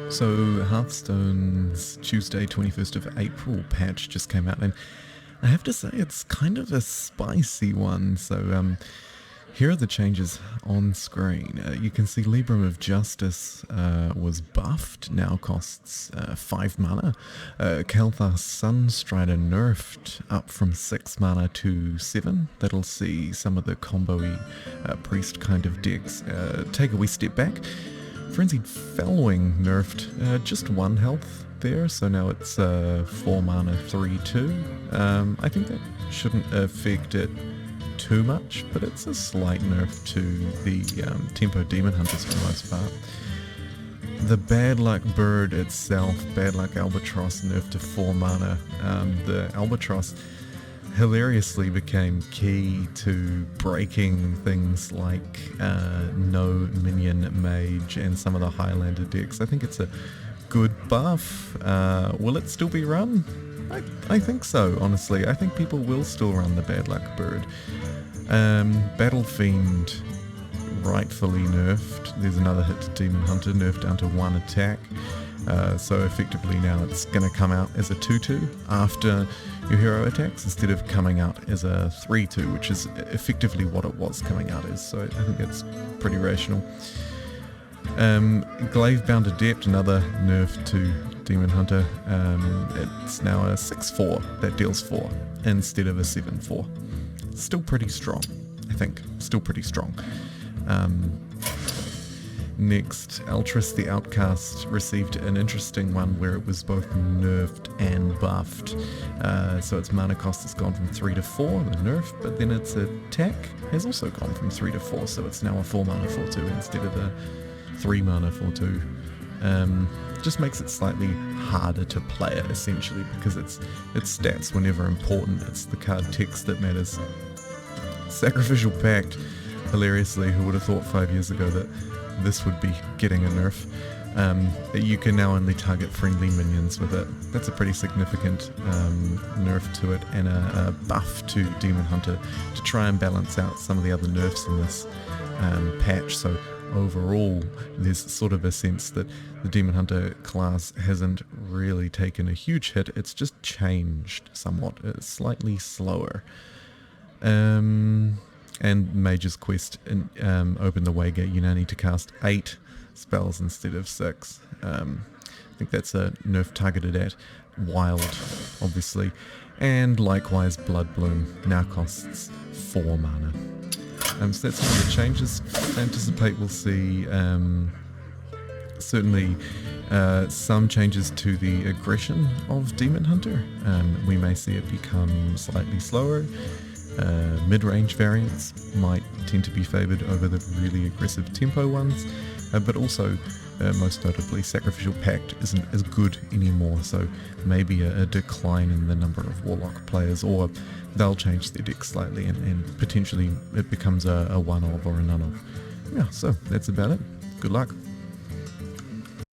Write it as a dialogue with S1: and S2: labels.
S1: So Hearthstone's Tuesday 21st of April patch just came out, and I have to say it's kind of a spicy one. So here are the changes on screen. You can see Libram of Justice was buffed, now costs 5 mana. Kalthar Sunstrider nerfed up from 6 mana to 7. That'll see some of the combo-y priest kind of decks take a wee step back. Frenzied Fellwing nerfed just 1 health there, so now it's 4 mana 3/2. I think that shouldn't affect it too much, but it's a slight nerf to the tempo demon hunters for the most part. The Bad Luck Bird itself, Bad Luck Albatross, nerfed to 4 mana. The Albatross hilariously became key to breaking things like no minion mage and some of the Highlander decks. I think it's a good buff. Will it still be run? I think so, honestly. I think people will still run the Bad Luck Bird. Battle Fiend rightfully nerfed. There's another hit to Demon Hunter, nerfed down to 1 attack. So effectively now it's going to come out as a 2/2 after your hero attacks instead of coming out as a 3/2, which is effectively what it was coming out as. So I think that's pretty rational. Glaive-bound Adept, another nerf to Demon Hunter. It's now a 6/4 that deals 4 instead of a 7/4. Still pretty strong, I think. Still pretty strong. Next, Altris the Outcast received an interesting one where it was both nerfed and buffed. So its mana cost has gone from 3 to 4, the nerf, but then its attack has also gone from 3 to 4, so it's now a 4 mana 4/2 instead of a 3 mana 4/2. Just makes it slightly harder to play it, essentially, because its stats were never important. It's the card text that matters. Sacrificial Pact, hilariously, who would have thought 5 years ago that this would be getting a nerf. You can now only target friendly minions with it. That's a pretty significant nerf to it, and a buff to Demon Hunter to try and balance out some of the other nerfs in this patch. So overall, there's sort of a sense that the Demon Hunter class hasn't really taken a huge hit. It's just changed somewhat. It's slightly slower. And Mage's Quest opened the Waygate. You now need to cast 8 spells instead of 6. I think that's a nerf targeted at Wild, obviously. And likewise, Blood Bloom now costs 4 mana. So that's all the changes. I anticipate we'll see certainly some changes to the aggression of Demon Hunter. We may see it become slightly slower. Mid-range variants might tend to be favoured over the really aggressive tempo ones, but also, most notably, Sacrificial Pact isn't as good anymore, so maybe a decline in the number of Warlock players, or they'll change their deck slightly and potentially it becomes a one-of or a none-of. Yeah, so that's about it. Good luck.